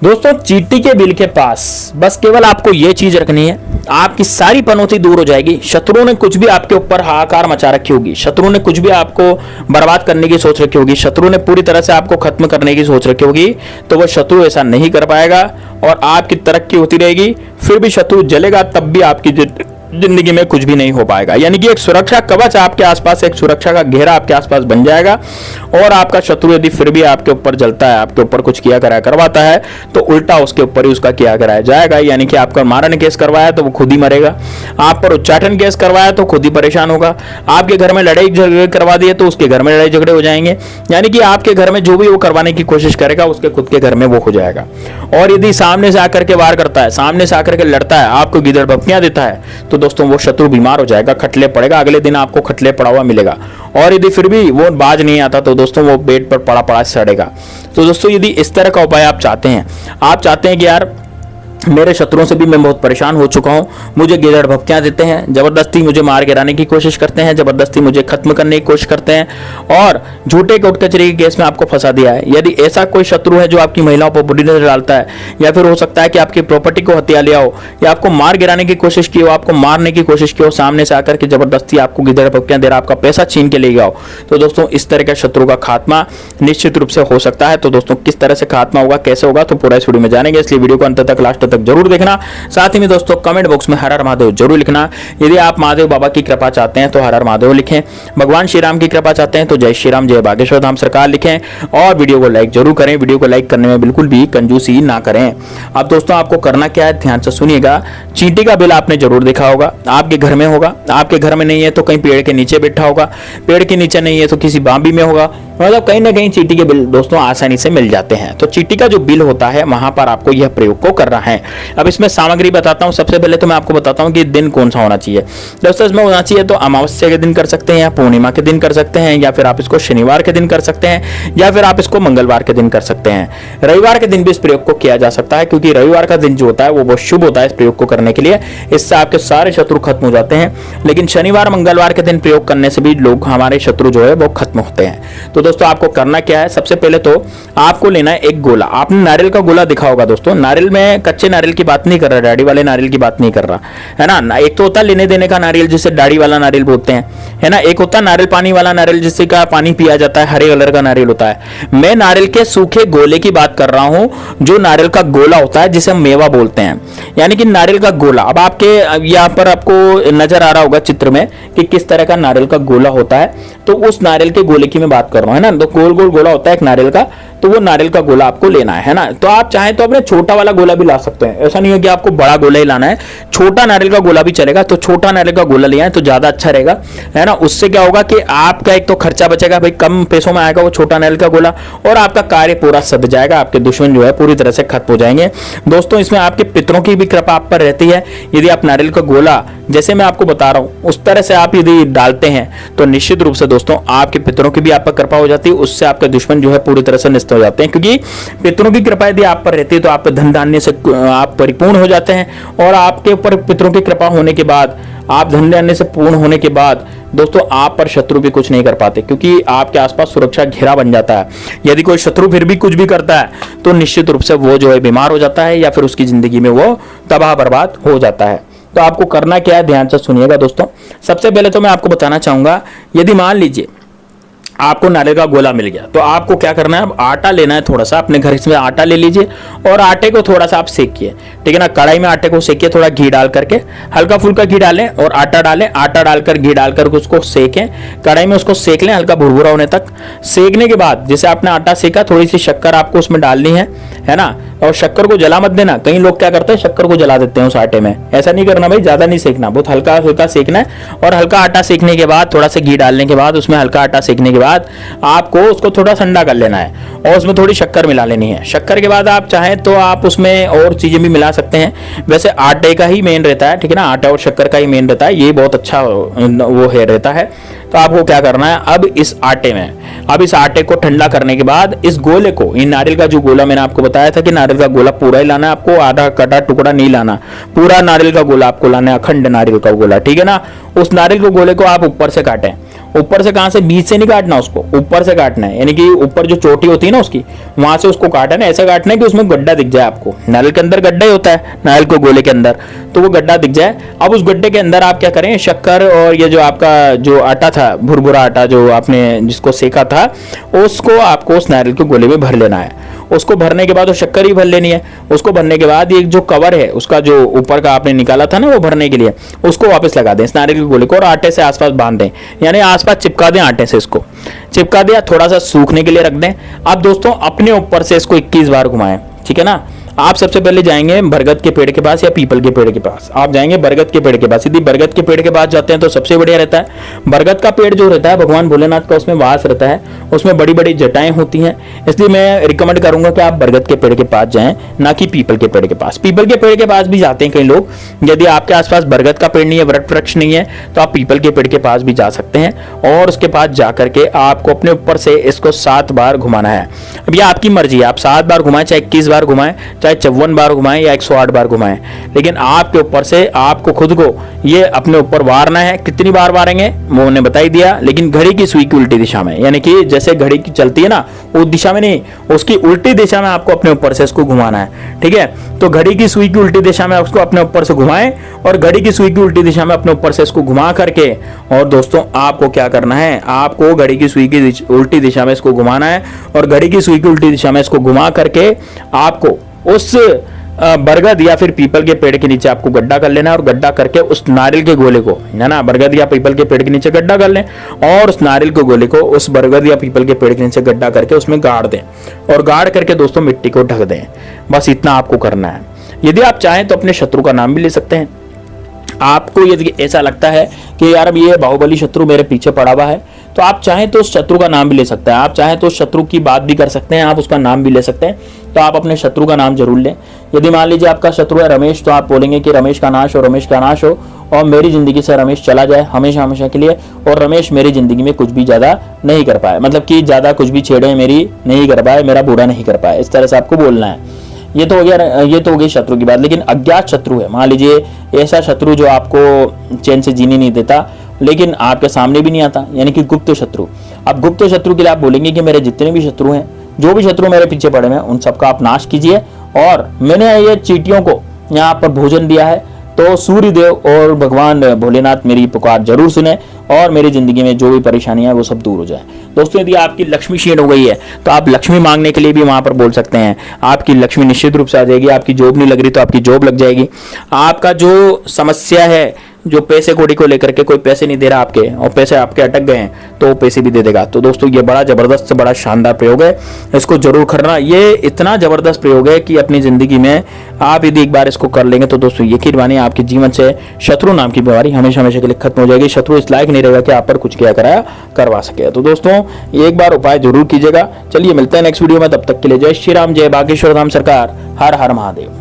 दोस्तों चींटी के बिल के पास बस केवल आपको ये चीज रखनी है, आपकी सारी पनौती दूर हो जाएगी। शत्रुओं ने कुछ भी आपके ऊपर हाहाकार मचा रखी होगी, शत्रुओं ने कुछ भी आपको बर्बाद करने की सोच रखी होगी, शत्रुओं ने पूरी तरह से आपको खत्म करने की सोच रखी होगी, तो वो शत्रु ऐसा नहीं कर पाएगा और आपकी तरक्की होती रहेगी। फिर भी शत्रु जलेगा तब भी आपकी जिंदगी में कुछ भी नहीं हो पाएगा। यानी कि एक सुरक्षा कवच आपके आसपास, एक सुरक्षा का घेरा आपके आसपास बन जाएगा। और आपका शत्रु यदि फिर भी आपके ऊपर जलता है, आपके ऊपर कुछ किया कराया करवाता है, तो उल्टा उसके ऊपर ही उसका किया कराया जाएगा। यानी कि आपका मारने केस करवाया तो वो खुद ही मरेगा, आप पर उच्चाटन केस करवाया तो खुद ही परेशान होगा, आपके घर में लड़ाई झगड़े करवा दिए तो उसके घर में लड़ाई झगड़े हो जाएंगे। यानी कि आपके घर में जो भी वो करवाने की कोशिश करेगा उसके खुद के घर में वो हो जाएगा। और यदि सामने से आकर के वार करता है, सामने से आकर के लड़ता है, आपको गिदड़ भपकियां देता है, तो दोस्तों वो शत्रु बीमार हो जाएगा, खटले पड़ेगा, अगले दिन आपको खटले पड़ा हुआ मिलेगा। और यदि फिर भी वो बाज नहीं आता तो दोस्तों वो बेड पर पड़ा पड़ा सड़ेगा। तो दोस्तों यदि इस तरह का उपाय आप चाहते हैं, आप चाहते हैं कि यार मेरे शत्रुओं से भी मैं बहुत परेशान हो चुका हूं, मुझे गिदड़ भपकियां देते हैं, जबरदस्ती मुझे मार गिराने की कोशिश करते हैं, जबरदस्ती मुझे खत्म करने की कोशिश करते हैं और झूठे कोर्ट कचहरी के केस में आपको फंसा दिया है। यदि ऐसा कोई शत्रु है जो आपकी महिलाओं पर बुरी नजर डालता है, या फिर हो सकता है कि आपकी प्रॉपर्टी को हत्या लिया हो, या आपको मार गिराने की कोशिश की हो, आपको मारने की कोशिश की हो, सामने से आकर के जबरदस्ती आपको गिदड़ भपकियां दे रहा, आपका पैसा छीन के ले गया हो, तो दोस्तों इस तरह का शत्रु का खात्मा निश्चित रूप से हो सकता है। तो दोस्तों किस तरह से खात्मा होगा, कैसे होगा, तो पूरा इस वीडियो में जानेंगे, इसलिए वीडियो को अंत तक, लास्ट तक जरूर देखना। साथ ही में दोस्तों कमेंट बॉक्स में हर हर महादेव जरूर लिखना। यदि आप महादेव बाबा की कृपा चाहते हैं तो हर हर महादेव लिखें, भगवान श्री राम की कृपा चाहते हैं तो जय श्री राम, जय बागेश्वर धाम सरकार लिखें और वीडियो को लाइक जरूर करें। वीडियो को लाइक करने में बिल्कुल भी कंजूसी ना करें। अब दोस्तों आपको करना क्या है, ध्यान से सुनिएगा। चींटी का बिल आपने जरूर देखा होगा, आपके घर में होगा, आपके घर में नहीं है तो कहीं पेड़ के नीचे बैठा होगा, पेड़ के नीचे नहीं है तो किसी बांबी में होगा, मतलब कहीं ना कहीं चींटी के बिल दोस्तों आसानी से मिल जाते हैं। तो चींटी का जो बिल होता है वहां पर आपको यह प्रयोग को करना है। अब इसमें सामग्री बताता हूं। सबसे पहले तो मैं आपको बताता हूं कि दिन कौन सा होना चाहिए। दोस्तों इसमें होना चाहिए तो अमावस्या के दिन कर सकते हैं, या पूर्णिमा के दिन कर सकते हैं, या फिर आप इसको शनिवार के दिन कर सकते हैं, या फिर आप इसको मंगलवार के दिन कर सकते हैं। रविवार के दिन भी इस प्रयोग को किया जा सकता है, क्योंकि रविवार का दिन जो होता है वो बहुत शुभ होता है इस प्रयोग को करने के लिए। इससे आपके सारे शत्रु खत्म हो जाते हैं। लेकिन शनिवार मंगलवार के दिन प्रयोग करने से भी लोग, हमारे शत्रु जो है वो खत्म होते हैं। तो दोस्तों आपको करना क्या है, सबसे पहले तो आपको लेना है एक गोला। आपने नारियल का गोला देखा होगा दोस्तों, नारियल में कच्चे नारियल की बात नहीं कर रहा, डाढ़ी वाले नारियल की बात नहीं कर रहा है ना। एक तो होता है लेने देने का नारियल जिसे डाढ़ी वाला नारियल बोलते हैं, है ना। एक होता है नारियल पानी वाला नारियल जिससे का पानी पिया जाता है, हरे कलर का नारियल होता है। मैं नारियल के सूखे गोले की बात कर रहा हूं, जो नारियल का गोला होता है जिसे हम मेवा बोलते हैं, यानी कि नारियल का गोला। अब आपके यहाँ पर आपको नजर आ रहा होगा चित्र में कि किस तरह का नारियल का गोला होता है, तो उस नारियल के गोले की मैं बात कर रहा हूं, है ना। तो गोल गोल गोला होता है एक नारियल का, तो वो नारियल का गोला आपको लेना है ना। तो आप चाहें तो अपने छोटा वाला गोला भी ला सकते हैं, ऐसा नहीं है कि आपको बड़ा गोला ही लाना है, छोटा नारियल का गोला भी चलेगा। तो छोटा नारियल का गोला लिया है तो ज्यादा अच्छा रहेगा, है ना। उससे क्या होगा कि आपका एक तो खर्चा बचेगा, भाई कम पैसों में आएगा वो छोटा नारियल का गोला, और आपका कार्य पूरा सध जाएगा, आपके दुश्मन जो है पूरी तरह से खत्म हो जाएंगे। दोस्तों इसमें आपके पितरों की भी कृपा आप पर रहती है। यदि आप नारियल का गोला जैसे मैं आपको बता रहा हूं उस तरह से आप यदि डालते हैं तो निश्चित रूप से दोस्तों आपके पितरों की भी आप पर कृपा हो जाती है, उससे आपके दुश्मन जो है पूरी तरह से नष्ट हो जाते हैं। क्योंकि पितरों की कृपा यदि आप पर रहती है तो आप धन धान्य से आप परिपूर्ण हो जाते हैं, और आपके ऊपर पितरों की कृपा होने के बाद, आप धन धान्य से पूर्ण होने के बाद दोस्तों आप पर शत्रु भी कुछ नहीं कर पाते, क्योंकि आपके आसपास सुरक्षा घेरा बन जाता है। यदि कोई शत्रु फिर भी कुछ भी करता है तो निश्चित रूप से वो जो है बीमार हो जाता है, या फिर उसकी जिंदगी में वो तबाह बर्बाद हो जाता है। तो आपको करना क्या है, ध्यान से सुनिएगा दोस्तों। सबसे पहले तो मैं आपको बताना चाहूंगा, यदि मान लीजिए आपको नारियल का गोला मिल गया तो आपको क्या करना है, अब आटा लेना है थोड़ा सा, अपने घर में आटा ले लीजिए और आटे को थोड़ा सा आप सेकिए, ठीक है ना। कढ़ाई में आटे को सेकिए, थोड़ा घी डाल करके, हल्का फुल्का घी डालें और आटा डालें, आटा डालकर घी डालकर उसको सेकें, कढ़ाई में उसको सेक लें हल्का भुरभुरा होने तक। सेकने के बाद जैसे आपने आटा सेका, थोड़ी सी शक्कर आपको उसमें डालनी है ना। और शक्कर को जला मत देना, कई लोग क्या करते हैं शक्कर को जला देते हैं उस आटे में, ऐसा नहीं करना भाई, ज्यादा नहीं सेकना, बहुत हल्का हल्का सेकना है। और हल्का आटा सेकने के बाद, थोड़ा सा घी डालने के बाद, उसमें हल्का आटा सेकने के बाद आपको उसको थोड़ा ठंडा कर लेना है और उसमें थोड़ी शक्कर मिला लेनी है। शक्कर के बाद आप चाहें तो आप उसमें और चीजें भी मिला सकते हैं, वैसे आटे का ही मेन रहता है, ठीक है ना, आटा और शक्कर का ही मेन रहता है, ये बहुत अच्छा वो है रहता है। तो आपको क्या करना है, अब इस आटे को ठंडा करने के बाद इस गोले को, इन नारियल का जो गोला मैंने आपको बताया था कि नारियल का गोला पूरा ही लाना है आपको, आधा कटा टुकड़ा नहीं लाना, पूरा नारियल का गोला आपको लाना है, अखंड नारियल का गोला, ठीक है ना। उस नारियल के गोले को आप ऊपर से काटें, ऊपर से कहां से, बीच से नहीं काटना, उसको ऊपर से काटना है, यानी कि ऊपर जो चोटी होती है ना उसकी, वहां से उसको काटना है। ऐसा काटना है कि उसमें गड्ढा दिख जाए आपको। नारियल के अंदर गड्ढा ही होता है, नारियल के गोले के अंदर, तो वो गड्ढा दिख जाए। अब उस गड्ढे के अंदर आप क्या करें, शक्कर और ये जो आपका जो आटा था, भुरभुरा आटा जो आपने जिसको सेका था, उसको आपको उस नारियल के गोले में भर लेना है। उसको भरने के बाद वो शक्कर ही भर लेनी है। उसको भरने के बाद ये जो कवर है उसका जो ऊपर का आपने निकाला था ना वो भरने के लिए, उसको वापस लगा दें इस नारियल के गोले को और आटे से आसपास बांध दें, यानी आसपास चिपका दें आटे से। इसको चिपका दिया, थोड़ा सा सूखने के लिए रख दें। अब दोस्तों अपने ऊपर से इसको 21 बार घुमाएं, ठीक है ना। आप सबसे पहले जाएंगे बरगद के पेड़ के पास या पीपल के पेड़ के पास। आप जाएंगे बरगद के पेड़ के पास, यदि बरगद के पेड़ के पास जाते हैं तो सबसे बढ़िया रहता है। बरगद का पेड़ जो रहता है भगवान भोलेनाथ का उसमें वास रहता है, उसमें बड़ी बड़ी जटाएं होती हैं, इसलिए मैं रिकमेंड करूंगा कि आप बरगद के पेड़ के पास जाएं, ना कि पीपल के पेड़ के पास। पीपल के पेड़ के पास भी जाते हैं कई लोग। यदि आपके आसपास बरगद का पेड़ नहीं है, वट वृक्ष नहीं है, तो आप पीपल के पेड़ के पास भी जा सकते हैं और उसके पास जाकर के आपको अपने ऊपर से इसको 7 बार घुमाना है। अब ये आपकी मर्जी है, आप 7 बार घुमाएं, चाहे 21 बार घुमाएं, चाहे 54 बार घुमाएं या 108 बार घुमाएं, लेकिन आपके ऊपर से आपको खुद को ये अपने ऊपर वारना है। कितनी बार वारेंगे वो मैंने बता ही दिया, लेकिन घड़ी की सुई की उल्टी दिशा में, यानी कि जैसे घड़ी की चलती है ना उस दिशा में नहीं, उसकी उल्टी दिशा में आपको अपने ऊपर से इसको घुमाना है, ठीक है। तो घड़ी की सुई की उल्टी दिशा में उसको अपने ऊपर से घुमाएं और घड़ी की सुई की उल्टी दिशा में अपने ऊपर से इसको घुमा करके, और दोस्तों आपको क्या करना है, आपको घड़ी की सुई की उल्टी दिशा में इसको घुमाना है और घड़ी की सुई की उल्टी दिशा में इसको घुमा करके आपको उस बरगद या फिर पीपल के पेड़ के नीचे आपको गड्ढा कर लेना है और गड्ढा करके उस नारियल के गोले को, है ना, बरगद या पीपल के पेड़ के नीचे गड्ढा कर लें और उस नारियल के गोले को उस बरगद या पीपल के पेड़ के नीचे गड्ढा करके उसमें गाड़ दें और गाड़ करके दोस्तों मिट्टी को ढक दें। बस इतना आपको करना है। यदि आप चाहें तो अपने शत्रु का नाम भी ले सकते हैं। आपको यदि ऐसा लगता है कि यार अब ये बाहुबली शत्रु मेरे पीछे पड़ा हुआ है, तो आप चाहें तो उस शत्रु का नाम भी ले सकते हैं। आप चाहें तो शत्रु की बात भी कर सकते हैं, आप उसका नाम भी ले सकते हैं। तो आप अपने शत्रु का नाम जरूर लें। यदि मान लीजिए आपका शत्रु है रमेश, तो आप बोलेंगे कि रमेश का नाश हो, रमेश का नाश हो और मेरी जिंदगी से रमेश चला जाए हमेशा हमेशा के लिए, और रमेश मेरी जिंदगी में कुछ भी ज्यादा नहीं कर पाए, मतलब कि ज्यादा कुछ भी छेड़े मेरी नहीं कर पाए, मेरा बुरा नहीं कर पाए, इस तरह से आपको बोलना है। ये तो हो गई शत्रु की बात। लेकिन अज्ञात शत्रु है, मान लीजिए ऐसा शत्रु जो आपको चैन से जीने नहीं देता लेकिन आपके सामने भी नहीं आता, यानी कि गुप्त शत्रु। अब गुप्त शत्रु के लिए आप बोलेंगे कि मेरे जितने भी शत्रु हैं, जो भी शत्रु मेरे पीछे पड़े हैं, उन सबका आप नाश कीजिए। और मैंने ये चींटियों को यहाँ पर भोजन दिया है, तो सूर्य देव और भगवान भोलेनाथ मेरी पुकार जरूर सुने और मेरी जिंदगी में जो भी परेशानियां है वो सब दूर हो जाए। दोस्तों यदि आपकी लक्ष्मी क्षीण हो गई है तो आप लक्ष्मी मांगने के लिए भी वहां पर बोल सकते हैं। आपकी लक्ष्मी निश्चित रूप से आ जाएगी। आपकी जॉब नहीं लग रही तो आपकी जॉब लग जाएगी। आपका जो समस्या है, जो पैसे कौड़ी को लेकर के कोई पैसे नहीं दे रहा आपके और पैसे आपके अटक गए हैं, तो वो पैसे भी दे देगा। तो दोस्तों ये बड़ा जबरदस्त, बड़ा शानदार प्रयोग है, इसको जरूर करना। ये इतना जबरदस्त प्रयोग है कि अपनी जिंदगी में आप यदि एक बार इसको कर लेंगे तो दोस्तों यकीन मानिए आपके जीवन से शत्रु नाम की बीमारी हमेशा हमेशा के लिए खत्म हो जाएगी। शत्रु इस लायक नहीं रहेगा कि आप पर कुछ किया कराया करवा सके। तो दोस्तों एक बार उपाय जरूर कीजिएगा। चलिए मिलते हैं नेक्स्ट वीडियो में, तब तक के लिए जय श्री राम, जय बागेश्वर धाम सरकार, हर हर महादेव।